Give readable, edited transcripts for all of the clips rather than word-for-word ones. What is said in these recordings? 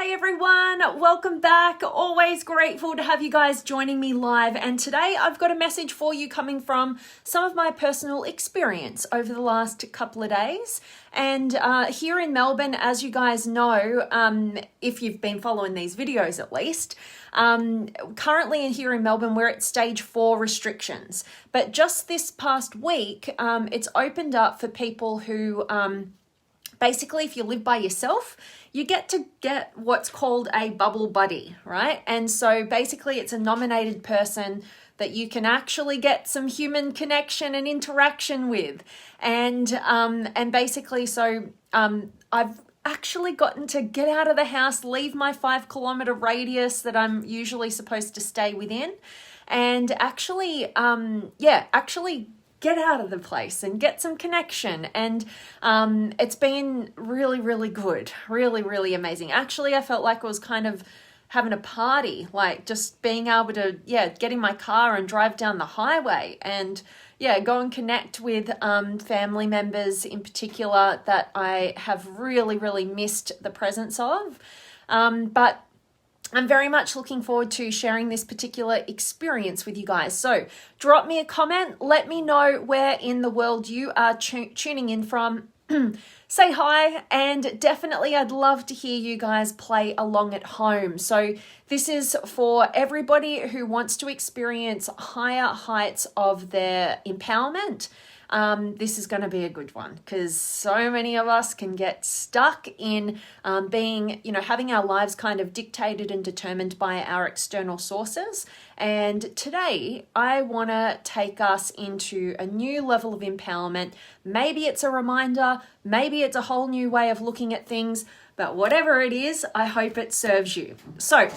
Hey everyone, welcome back. Always grateful to have you guys joining me live. And today I've got a message for you coming from some of my personal experience over the last couple of days. And here in Melbourne, as you guys know, if you've been following these videos at least, currently here in Melbourne, we're at stage 4 restrictions. But just this past week, it's opened up for people who basically, if you live by yourself, you get to get what's called a bubble buddy, right? And so basically it's a nominated person that you can actually get some human connection and interaction with. And basically, so I've actually gotten to get out of the house, leave my 5-kilometer radius that I'm usually supposed to stay within, and actually get out of the place and get some connection. And it's been really, really good, really, really amazing. Actually, I felt like I was kind of having a party, like just being able to, get in my car and drive down the highway and go and connect with family members in particular that I have really, really missed the presence of. But I'm very much looking forward to sharing this particular experience with you guys. So drop me a comment. Let me know where in the world you are tuning in from. Say hi, and definitely I'd love to hear you guys play along at home. So this is for everybody who wants to experience higher heights of their empowerment. This is going to be a good one because so many of us can get stuck in being, having our lives kind of dictated and determined by our external sources. And today I want to take us into a new level of empowerment. Maybe it's a reminder, maybe it's a whole new way of looking at things, but whatever it is, I hope it serves you. So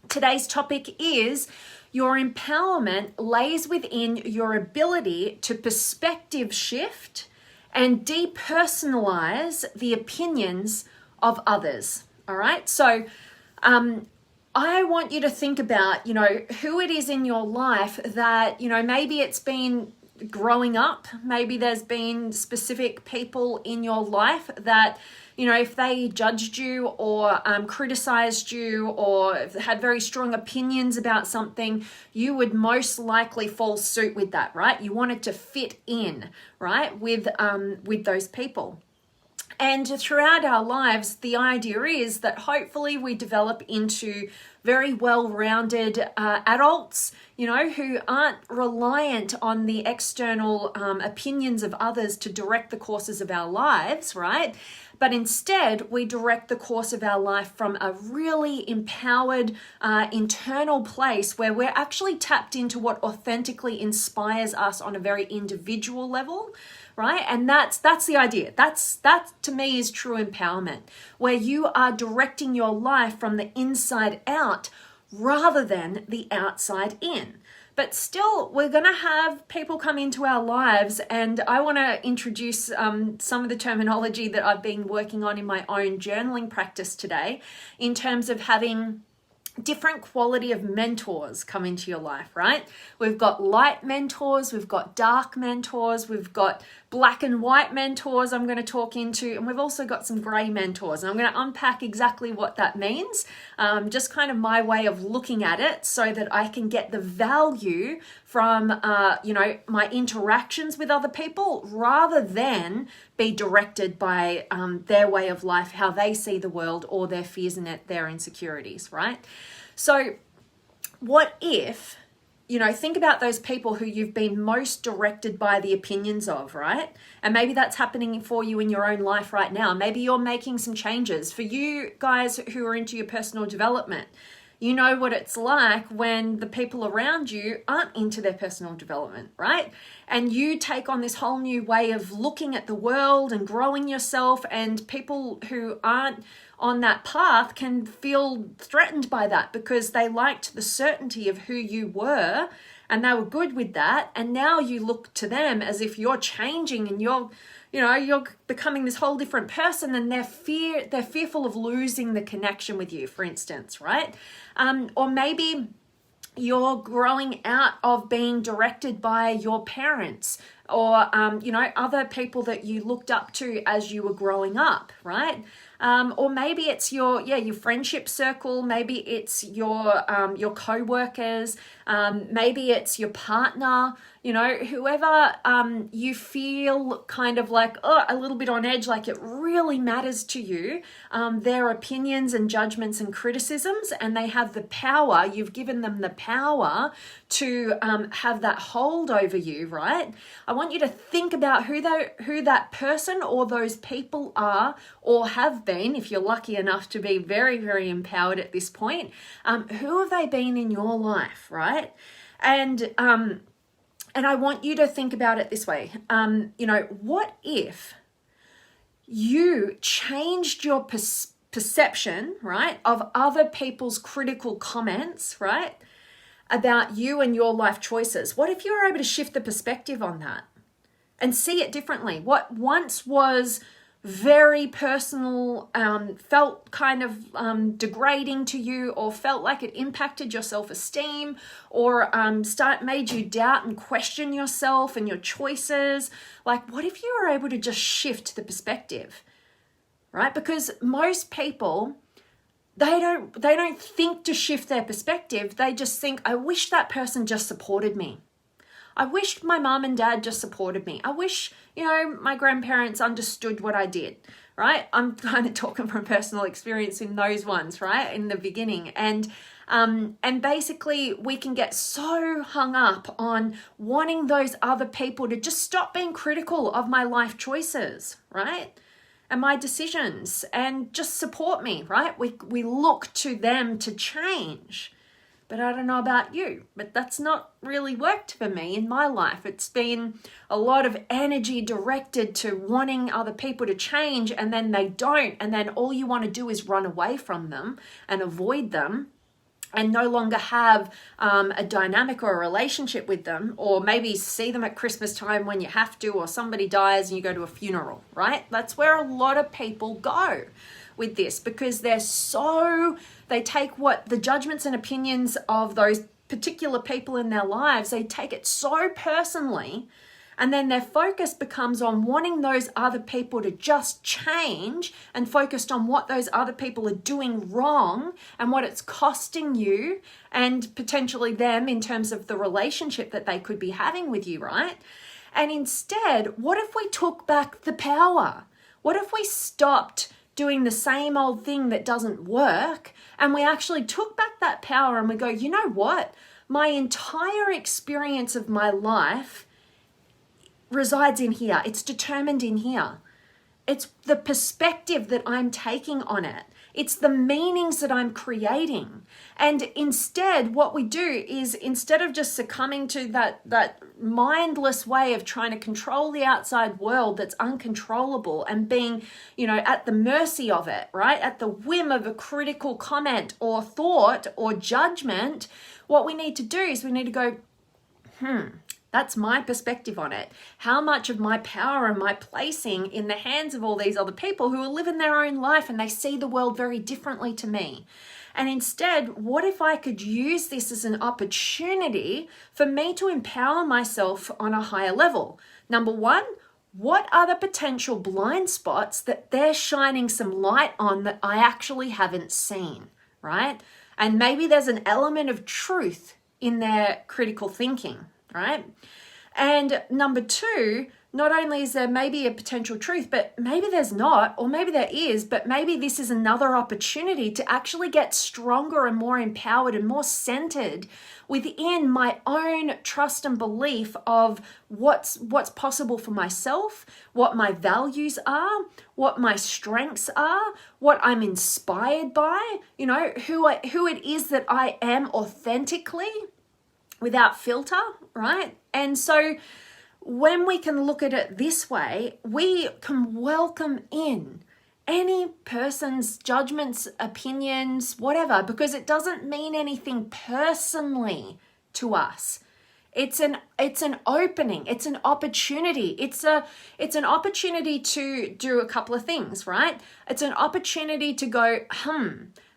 today's topic is: your empowerment lays within your ability to perspective shift and depersonalize the opinions of others. All right. So I want you to think about, who it is in your life that, maybe it's been growing up. Maybe there's been specific people in your life that, if they judged you or criticized you or had very strong opinions about something, you would most likely fall suit with that, right? You wanted to fit in, right, with those people. And throughout our lives, the idea is that hopefully we develop into very well-rounded adults, who aren't reliant on the external opinions of others to direct the courses of our lives, right? But instead, we direct the course of our life from a really empowered internal place where we're actually tapped into what authentically inspires us on a very individual level, right? And that's the idea. That to me is true empowerment, where you are directing your life from the inside out rather than the outside in. But still, we're going to have people come into our lives, and I want to introduce some of the terminology that I've been working on in my own journaling practice today in terms of having different quality of mentors come into your life, right? We've got light mentors, we've got dark mentors, we've got black and white mentors I'm going to talk into, and we've also got some gray mentors. And I'm going to unpack exactly what that means, just kind of my way of looking at it so that I can get the value from, my interactions with other people rather than be directed by their way of life, how they see the world, or their fears and their insecurities, right? So what if, think about those people who you've been most directed by the opinions of, right? And maybe that's happening for you in your own life right now. Maybe you're making some changes. For you guys who are into your personal development, you know what it's like when the people around you aren't into their personal development, right? And you take on this whole new way of looking at the world and growing yourself, and people who aren't on that path can feel threatened by that because they liked the certainty of who you were and they were good with that. And now you look to them as if you're changing and you're becoming this whole different person, and they're fearful of losing the connection with you, for instance, right? Or maybe you're growing out of being directed by your parents or, other people that you looked up to as you were growing up, right? Or maybe it's your friendship circle. Maybe it's your co-workers. Maybe it's your partner. Whoever you feel kind of like a little bit on edge, like it really matters to you, their opinions and judgments and criticisms, and they have the power. You've given them the power to have that hold over you, right? I want you to think about who that person or those people are, or have been, if you're lucky enough to be very, very empowered at this point. Who have they been in your life, right? And I want you to think about it this way. What if you changed your perception, right, of other people's critical comments, right, about you and your life choices? What if you were able to shift the perspective on that and see it differently? What once was very personal, felt kind of degrading to you, or felt like it impacted your self-esteem, or made you doubt and question yourself and your choices. Like, what if you were able to just shift the perspective, right? Because most people, they don't think to shift their perspective. They just think, I wish that person just supported me. I wish my mom and dad just supported me. I wish, my grandparents understood what I did, right? I'm kind of talking from personal experience in those ones, right? In the beginning. And basically we can get so hung up on wanting those other people to just stop being critical of my life choices, right? And my decisions, and just support me, right? We look to them to change. But I don't know about you, but that's not really worked for me in my life. It's been a lot of energy directed to wanting other people to change, and then they don't. And then all you want to do is run away from them and avoid them, and no longer have a dynamic or a relationship with them, or maybe see them at Christmas time when you have to, or somebody dies and you go to a funeral, right? That's where a lot of people go with this, because they take what the judgments and opinions of those particular people in their lives, they take it so personally, and then their focus becomes on wanting those other people to just change, and focused on what those other people are doing wrong and what it's costing you and potentially them in terms of the relationship that they could be having with you, right? And instead, what if we took back the power? What if we stopped doing the same old thing that doesn't work, and we actually took back that power and we go, you know what? My entire experience of my life resides in here. It's determined in here. It's the perspective that I'm taking on it. It's the meanings that I'm creating. And instead, what we do is, instead of just succumbing to that mindless way of trying to control the outside world that's uncontrollable and being, at the mercy of it, right? At the whim of a critical comment or thought or judgment, what we need to do is we need to go, that's my perspective on it. How much of my power am I placing in the hands of all these other people who are living their own life and they see the world very differently to me? And instead, what if I could use this as an opportunity for me to empower myself on a higher level? Number one, what are the potential blind spots that they're shining some light on that I actually haven't seen, right? And maybe there's an element of truth in their critical thinking, right? And number two, not only is there maybe a potential truth, but maybe there's not, or maybe there is, but maybe this is another opportunity to actually get stronger and more empowered and more centered within my own trust and belief of what's possible for myself, what my values are, what my strengths are, what I'm inspired by, who it is that I am authentically, without filter, right? And so when we can look at it this way, we can welcome in any person's judgments, opinions, whatever, because it doesn't mean anything personally to us. It's an opening, it's an opportunity. It's an opportunity to do a couple of things, right? It's an opportunity to go,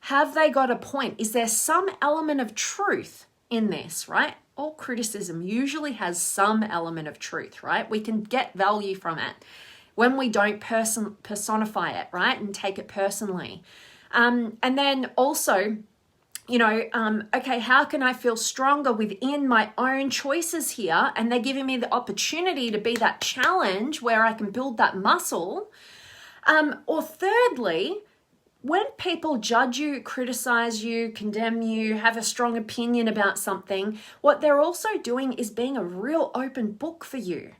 have they got a point? Is there some element of truth in this, right? All criticism usually has some element of truth, right? We can get value from it. when we don't personify it, right, and take it personally. And then also, okay, how can I feel stronger within my own choices here? And they're giving me the opportunity to be that challenge where I can build that muscle. Or thirdly, when people judge you, criticize you, condemn you, have a strong opinion about something, what they're also doing is being a real open book for you,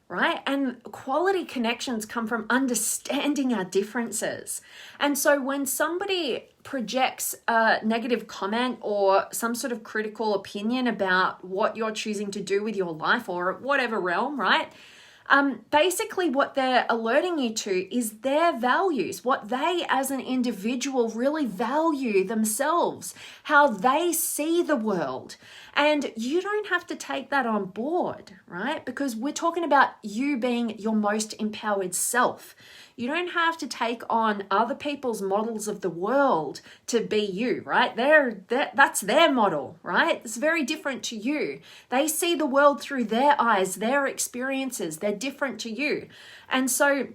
right? And quality connections come from understanding our differences. And so when somebody projects a negative comment or some sort of critical opinion about what you're choosing to do with your life or whatever realm, right? Basically what they're alerting you to is their values, what they as an individual really value themselves, how they see the world. And you don't have to take that on board, right? Because we're talking about you being your most empowered self. You don't have to take on other people's models of the world to be you, right? That's their model, right? It's very different to you. They see the world through their eyes, their experiences. They're different to you. And so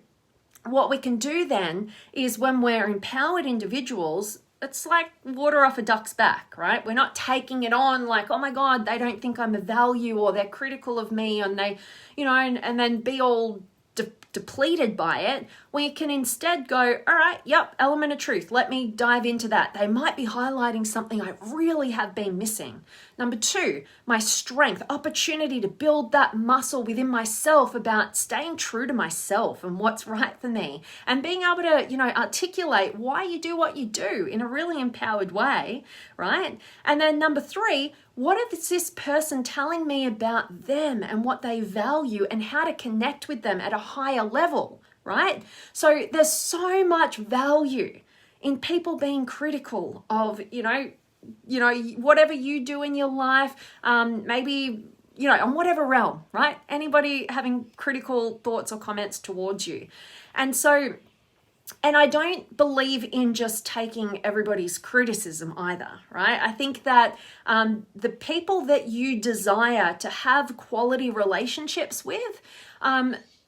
what we can do then is when we're empowered individuals, it's like water off a duck's back, right? We're not taking it on like, oh my God, they don't think I'm a value or they're critical of me and they, and then be all depleted by it. We can instead go, all right, yep, element of truth. Let me dive into that. They might be highlighting something I really have been missing. Number 2, my strength, opportunity to build that muscle within myself about staying true to myself and what's right for me and being able to, articulate why you do what you do in a really empowered way, right? And then number 3, what is this person telling me about them and what they value and how to connect with them at a higher level, right? So there's so much value in people being critical of, whatever you do in your life, maybe, on whatever realm, right? Anybody having critical thoughts or comments towards you. And I don't believe in just taking everybody's criticism either, right? I think that the people that you desire to have quality relationships with,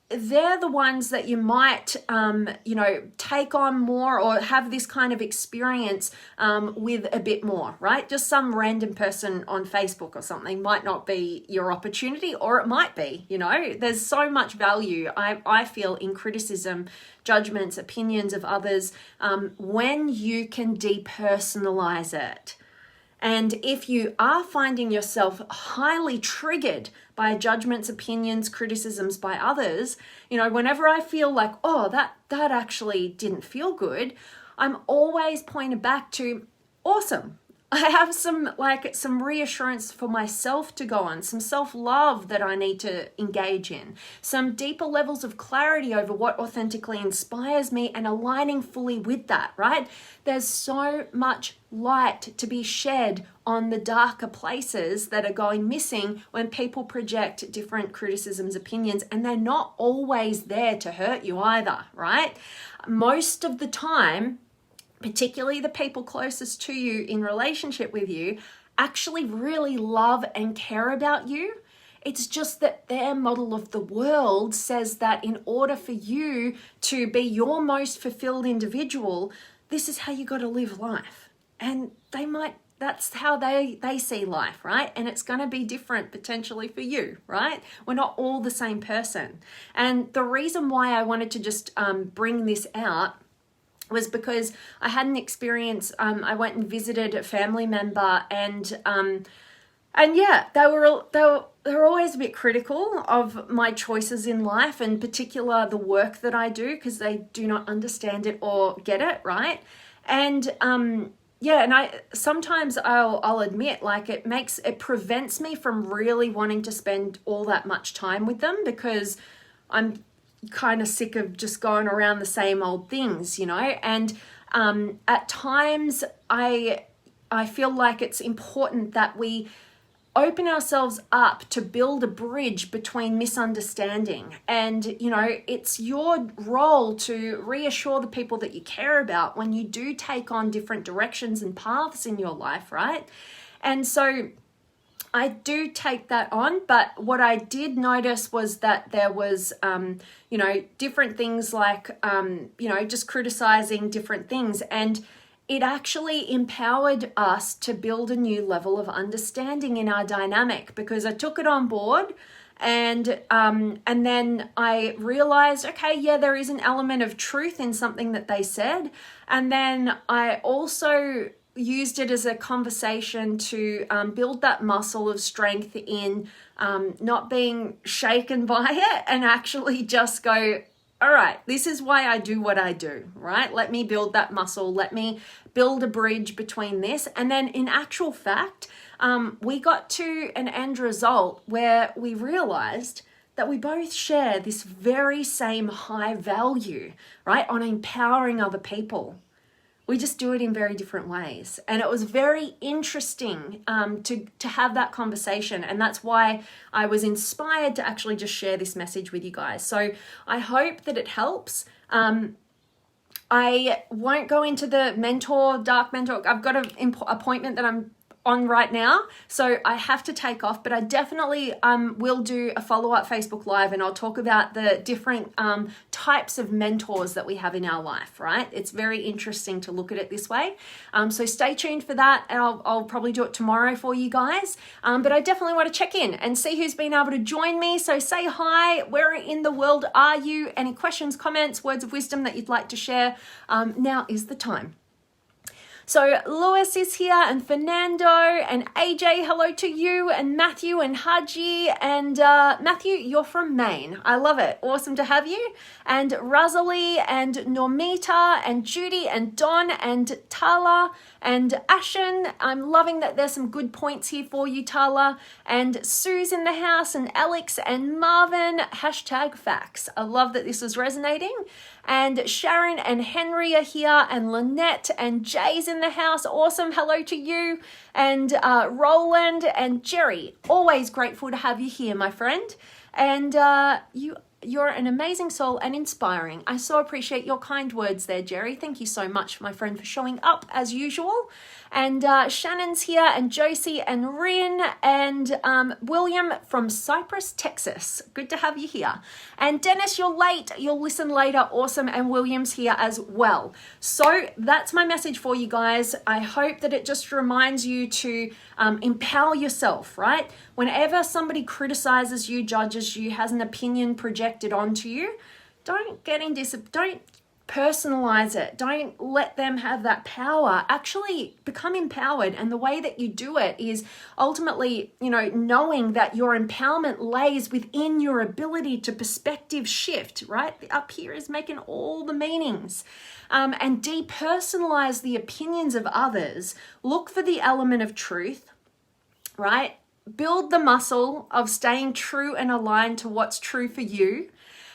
they're the ones that you might, take on more or have this kind of experience with a bit more, right? Just some random person on Facebook or something might not be your opportunity, or it might be, There's so much value, I feel, in criticism, judgments, opinions of others, when you can depersonalize it. And if you are finding yourself highly triggered by judgments, opinions, criticisms by others, whenever I feel like, oh, that actually didn't feel good, I'm always pointed back to, awesome. I have some reassurance for myself to go on, some self-love that I need to engage in, some deeper levels of clarity over what authentically inspires me and aligning fully with that, right? There's so much light to be shed on the darker places that are going missing when people project different criticisms, opinions, and they're not always there to hurt you either, right? Most of the time, particularly the people closest to you in relationship with you, actually really love and care about you. It's just that their model of the world says that in order for you to be your most fulfilled individual, this is how you got to live life. And that's how they see life, right? And it's going to be different potentially for you, right? We're not all the same person. And the reason why I wanted to just bring this out was because I had an experience. I went and visited a family member, and yeah, they were always a bit critical of my choices in life, and in particular the work that I do, because they do not understand it or get it, right? And yeah, and I'll admit, like, it prevents me from really wanting to spend all that much time with them, because I'm kind of sick of just going around the same old things, and at times I feel like it's important that we open ourselves up to build a bridge between misunderstanding, and it's your role to reassure the people that you care about when you do take on different directions and paths in your life, right? And so I do take that on, but what I did notice was that there was, different things like, just criticizing different things. And it actually empowered us to build a new level of understanding in our dynamic, because I took it on board. And then I realized, okay, yeah, there is an element of truth in something that they said. And then I also used it as a conversation to build that muscle of strength in not being shaken by it, and actually just go, all right, this is why I do what I do, right? Let me build that muscle. Let me build a bridge between this. And then in actual fact, we got to an end result where we realized that we both share this very same high value, right, on empowering other people. We just do it in very different ways. And it was very interesting to have that conversation. And that's why I was inspired to actually just share this message with you guys. So I hope that it helps. I won't go into the dark mentor. I've got an appointment that I'm on right now, so I have to take off, but I definitely will do a follow-up Facebook Live, and I'll talk about the different types of mentors that we have in our life, right? It's very interesting to look at it this way. So stay tuned for that, and I'll probably do it tomorrow for you guys. But I definitely want to check in and see who's been able to join me. So say hi. Where in the world are you? Any questions, comments, words of wisdom that you'd like to share? Now is the time. So Lewis is here, and Fernando and AJ, hello to you, and Matthew and Haji, and Matthew, you're from Maine. I love it. Awesome to have you. And Rosalie and Normita and Judy and Don and Tala and Ashen. I'm loving that there's some good points here for you, Tala. And Sue's in the house, and Alex and Marvin, #facts. I love that this is resonating. And Sharon and Henry are here, and Lynette and Jay's in the house. Awesome. Hello to you. And Roland and Jerry. Always grateful to have you here, my friend. And you're an amazing soul and inspiring. I so appreciate your kind words there, Jerry. Thank you so much, my friend, for showing up as usual. And Shannon's here, and Josie and Rin and William from Cypress, Texas. Good to have you here. And Dennis, you're late. You'll listen later. Awesome. And William's here as well. So that's my message for you guys. I hope that it just reminds you to empower yourself, right? Whenever somebody criticizes you, judges you, has an opinion projected onto you, don't personalize it. Don't let them have that power. Actually become empowered. And the way that you do it is ultimately, knowing that your empowerment lays within your ability to perspective shift, right? Up here is making all the meanings. And depersonalize the opinions of others. Look for the element of truth, right? Build the muscle of staying true and aligned to what's true for you.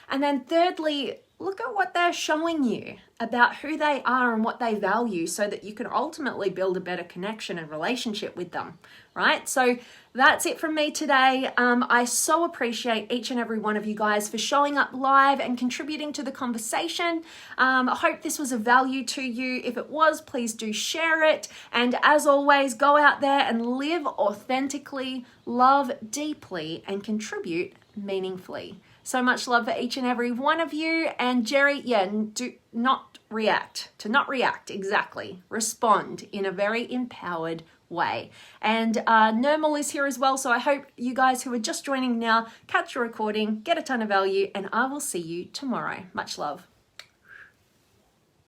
And then thirdly, look at what they're showing you about who they are and what they value, so that you can ultimately build a better connection and relationship with them, right? So that's it from me today. I so appreciate each and every one of you guys for showing up live and contributing to the conversation. I hope this was of value to you. If it was, please do share it. And as always, go out there and live authentically, love deeply, and contribute meaningfully. So much love for each and every one of you. And Jerry, do not react. To not react, exactly. Respond in a very empowered way. And Nermal is here as well. So I hope you guys who are just joining now catch the recording, get a ton of value, and I will see you tomorrow. Much love.